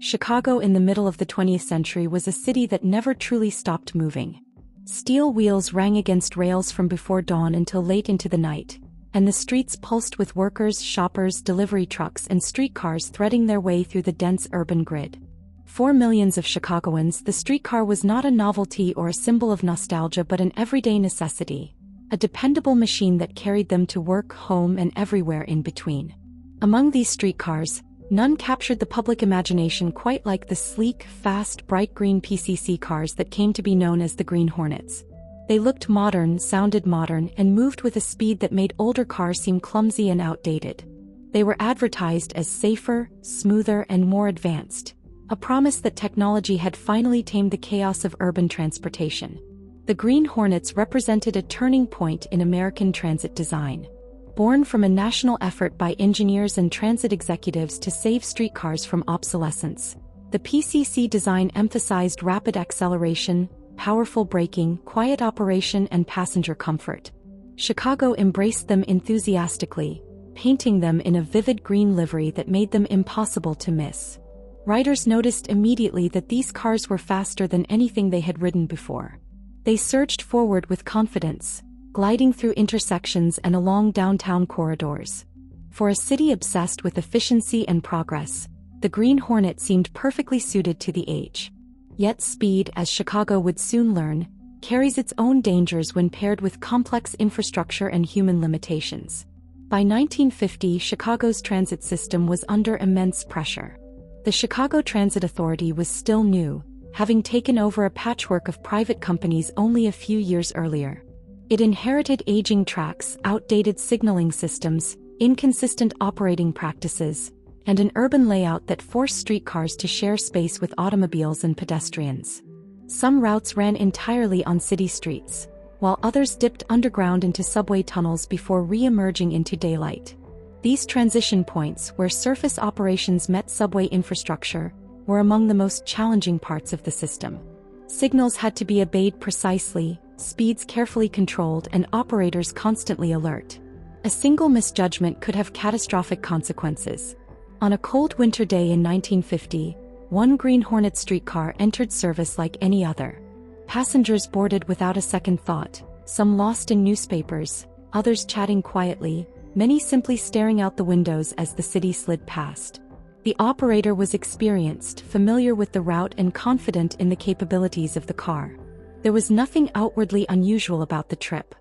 Chicago in the middle of the 20th century was a city that never truly stopped moving. Steel wheels rang against rails from before dawn until late into the night, and the streets pulsed with workers, shoppers, delivery trucks, and streetcars threading their way through the dense urban grid. For millions of Chicagoans, the streetcar was not a novelty or a symbol of nostalgia but an everyday necessity, a dependable machine that carried them to work, home, and everywhere in between. Among these streetcars, none captured the public imagination quite like the sleek, fast, bright green PCC cars that came to be known as the Green Hornets. They looked modern, sounded modern, and moved with a speed that made older cars seem clumsy and outdated. They were advertised as safer, smoother, and more advanced, a promise that technology had finally tamed the chaos of urban transportation. The Green Hornets represented a turning point in American transit design. Born from a national effort by engineers and transit executives to save streetcars from obsolescence, the PCC design emphasized rapid acceleration, powerful braking, quiet operation, and passenger comfort. Chicago embraced them enthusiastically, painting them in a vivid green livery that made them impossible to miss. Riders noticed immediately that these cars were faster than anything they had ridden before. They surged forward with confidence, gliding through intersections and along downtown corridors. For a city obsessed with efficiency and progress, the Green Hornet seemed perfectly suited to the age. Yet speed, as Chicago would soon learn, carries its own dangers when paired with complex infrastructure and human limitations. By 1950, Chicago's transit system was under immense pressure. The Chicago Transit Authority was still new, having taken over a patchwork of private companies only a few years earlier. It inherited aging tracks, outdated signaling systems, inconsistent operating practices, and an urban layout that forced streetcars to share space with automobiles and pedestrians. Some routes ran entirely on city streets, while others dipped underground into subway tunnels before re-emerging into daylight. These transition points, where surface operations met subway infrastructure, were among the most challenging parts of the system. Signals had to be obeyed precisely, speeds carefully controlled, and operators constantly alert. A single misjudgment could have catastrophic consequences. On a cold winter day in 1950, one Green Hornet streetcar entered service like any other. Passengers boarded without a second thought, some lost in newspapers, others chatting quietly, many simply staring out the windows as the city slid past. The operator was experienced, familiar with the route, and confident in the capabilities of the car. There was nothing outwardly unusual about the trip.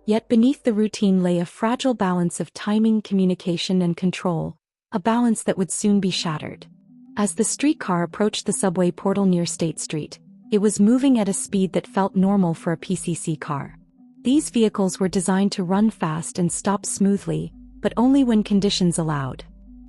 Yet beneath the routine lay a fragile balance of timing, communication, and control, a balance that would soon be shattered. As the streetcar approached the subway portal near State Street, it was moving at a speed that felt normal for a PCC car. These vehicles were designed to run fast and stop smoothly, but only when conditions allowed.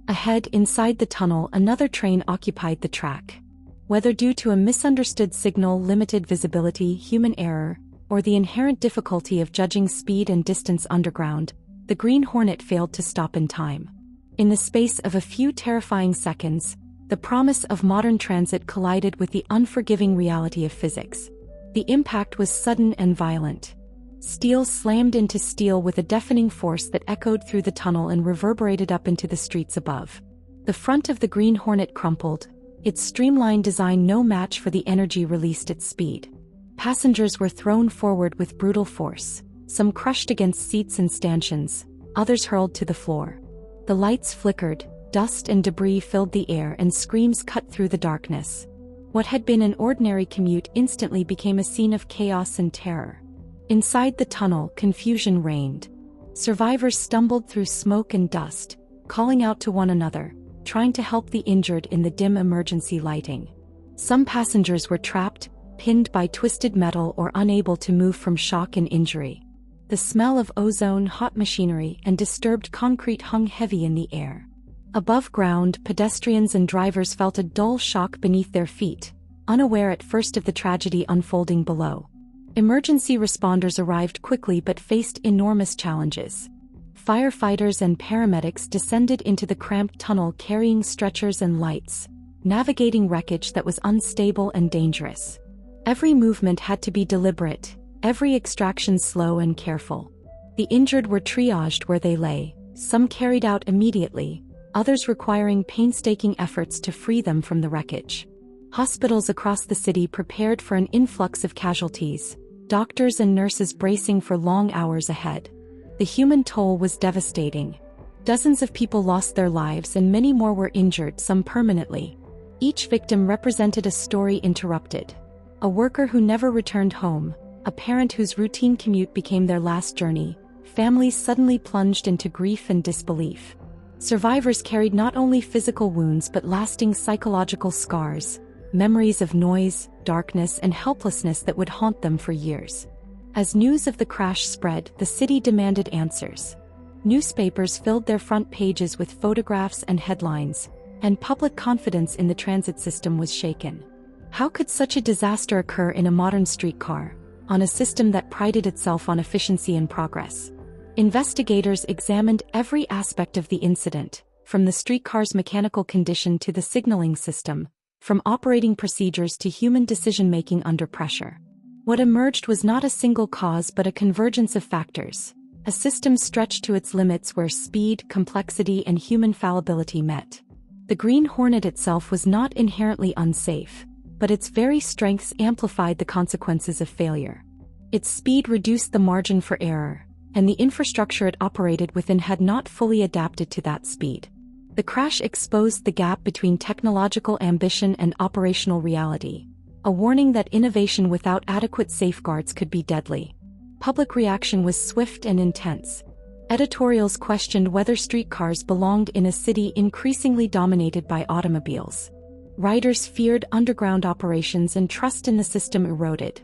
Ahead, inside the tunnel, another train occupied the track. Whether due to a misunderstood signal, limited visibility, human error, or the inherent difficulty of judging speed and distance underground, the Green Hornet failed to stop in time. In the space of a few terrifying seconds, the promise of modern transit collided with the unforgiving reality of physics. The impact was sudden and violent. Steel slammed into steel with a deafening force that echoed through the tunnel and reverberated up into the streets above. The front of the Green Hornet crumpled, its streamlined design no match for the energy released at speed. Passengers were thrown forward with brutal force, some crushed against seats and stanchions, others hurled to the floor. The lights flickered, dust and debris filled the air, and screams cut through the darkness. What had been an ordinary commute instantly became a scene of chaos and terror. Inside the tunnel, confusion reigned. Survivors stumbled through smoke and dust, calling out to one another, trying to help the injured in the dim emergency lighting. Some passengers were trapped, pinned by twisted metal, or unable to move from shock and injury. The smell of ozone, hot machinery, and disturbed concrete hung heavy in the air. Above ground, pedestrians and drivers felt a dull shock beneath their feet, unaware at first of the tragedy unfolding below. Emergency responders arrived quickly but faced enormous challenges. Firefighters and paramedics descended into the cramped tunnel carrying stretchers and lights, navigating wreckage that was unstable and dangerous. Every movement had to be deliberate, every extraction slow and careful. The injured were triaged where they lay, some carried out immediately, others requiring painstaking efforts to free them from the wreckage. Hospitals across the city prepared for an influx of casualties, doctors and nurses bracing for long hours ahead. The human toll was devastating. Dozens of people lost their lives and many more were injured, some permanently. Each victim represented a story interrupted. A worker who never returned home, a parent whose routine commute became their last journey, families suddenly plunged into grief and disbelief. Survivors carried not only physical wounds but lasting psychological scars, memories of noise, darkness, and helplessness that would haunt them for years. As news of the crash spread, the city demanded answers. Newspapers filled their front pages with photographs and headlines, and public confidence in the transit system was shaken. How could such a disaster occur in a modern streetcar, on a system that prided itself on efficiency and progress? Investigators examined every aspect of the incident, from the streetcar's mechanical condition to the signaling system, from operating procedures to human decision-making under pressure. What emerged was not a single cause but a convergence of factors, a system stretched to its limits where speed, complexity, and human fallibility met. The Green Hornet itself was not inherently unsafe, but its very strengths amplified the consequences of failure. Its speed reduced the margin for error, and the infrastructure it operated within had not fully adapted to that speed. The crash exposed the gap between technological ambition and operational reality, a warning that innovation without adequate safeguards could be deadly. Public reaction was swift and intense. Editorials questioned whether streetcars belonged in a city increasingly dominated by automobiles. Writers feared underground operations and trust in the system eroded.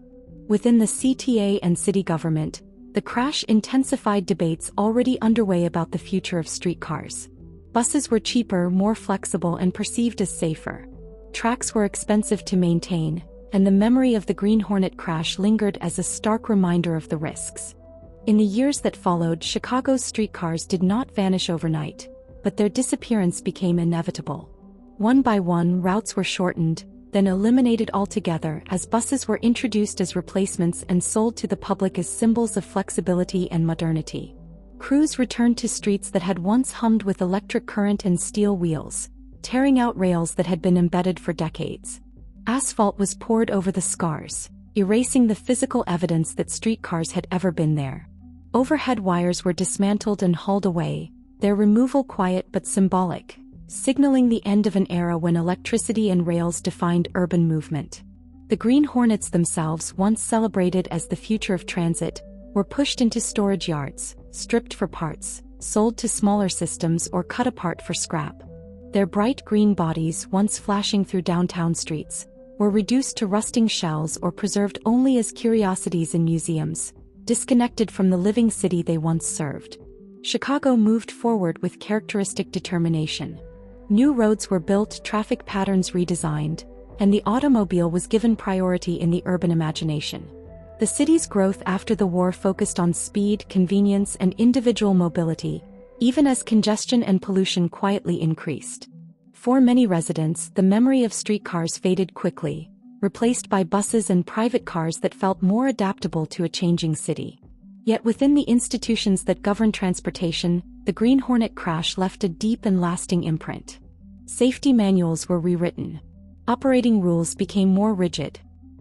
Within the CTA and city government, the crash intensified debates already underway about the future of streetcars. Buses were cheaper, more flexible, and perceived as safer. Tracks were expensive to maintain, and the memory of the Green Hornet crash lingered as a stark reminder of the risks. In the years that followed, Chicago's streetcars did not vanish overnight, but their disappearance became inevitable. One by one, routes were shortened, then eliminated altogether as buses were introduced as replacements and sold to the public as symbols of flexibility and modernity. Crews returned to streets that had once hummed with electric current and steel wheels, tearing out rails that had been embedded for decades. Asphalt was poured over the scars, erasing the physical evidence that streetcars had ever been there. Overhead wires were dismantled and hauled away, their removal quiet but symbolic, signaling the end of an era when electricity and rails defined urban movement. The Green Hornets themselves, once celebrated as the future of transit, were pushed into storage yards, stripped for parts, sold to smaller systems, or cut apart for scrap. Their bright green bodies, once flashing through downtown streets, were reduced to rusting shells or preserved only as curiosities in museums, disconnected from the living city they once served. Chicago moved forward with characteristic determination. New roads were built, traffic patterns redesigned, and the automobile was given priority in the urban imagination. The city's growth after the war focused on speed, convenience, and individual mobility, even as congestion and pollution quietly increased. For many residents, the memory of streetcars faded quickly, replaced by buses and private cars that felt more adaptable to a changing city. Yet within the institutions that govern transportation, the Green Hornet crash left a deep and lasting imprint. Safety manuals were rewritten. Operating rules became more rigid.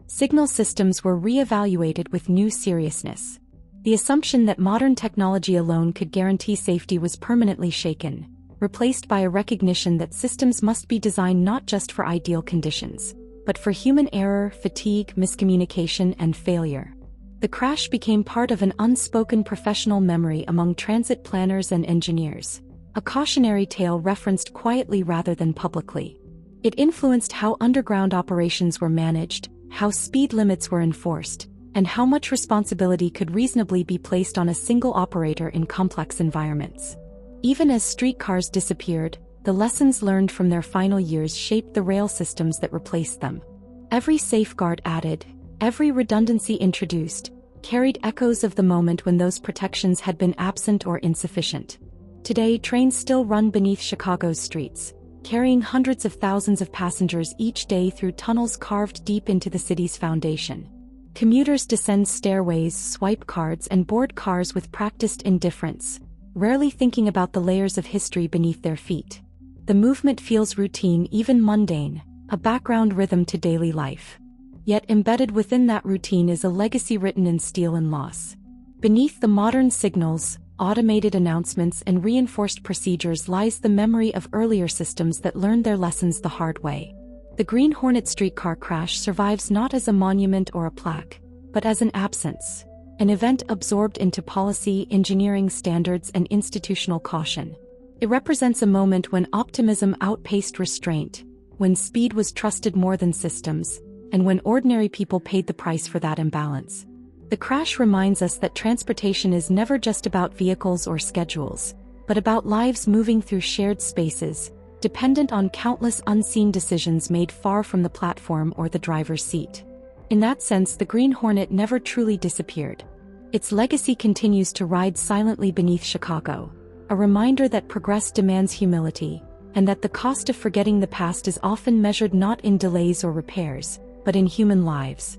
Signal systems were re-evaluated with new seriousness. The assumption that modern technology alone could guarantee safety was permanently shaken, replaced by a recognition that systems must be designed not just for ideal conditions, but for human error, fatigue, miscommunication, and failure. The crash became part of an unspoken professional memory among transit planners and engineers, a cautionary tale referenced quietly rather than publicly. It influenced how underground operations were managed, how speed limits were enforced, and how much responsibility could reasonably be placed on a single operator in complex environments. Even as streetcars disappeared, the lessons learned from their final years shaped the rail systems that replaced them. Every safeguard added, every redundancy introduced, carried echoes of the moment when those protections had been absent or insufficient. Today, trains still run beneath Chicago's streets, carrying hundreds of thousands of passengers each day through tunnels carved deep into the city's foundation. Commuters descend stairways, swipe cards, and board cars with practiced indifference, rarely thinking about the layers of history beneath their feet. The movement feels routine, even mundane, a background rhythm to daily life. Yet embedded within that routine is a legacy written in steel and loss. Beneath the modern signals, automated announcements, and reinforced procedures lies the memory of earlier systems that learned their lessons the hard way. The Green Hornet Streetcar Crash survives not as a monument or a plaque, but as an absence, an event absorbed into policy, engineering standards, and institutional caution. It represents a moment when optimism outpaced restraint, when speed was trusted more than systems, and when ordinary people paid the price for that imbalance. The crash reminds us that transportation is never just about vehicles or schedules, but about lives moving through shared spaces, dependent on countless unseen decisions made far from the platform or the driver's seat. In that sense, the Green Hornet never truly disappeared. Its legacy continues to ride silently beneath Chicago, a reminder that progress demands humility, and that the cost of forgetting the past is often measured not in delays or repairs, but in human lives.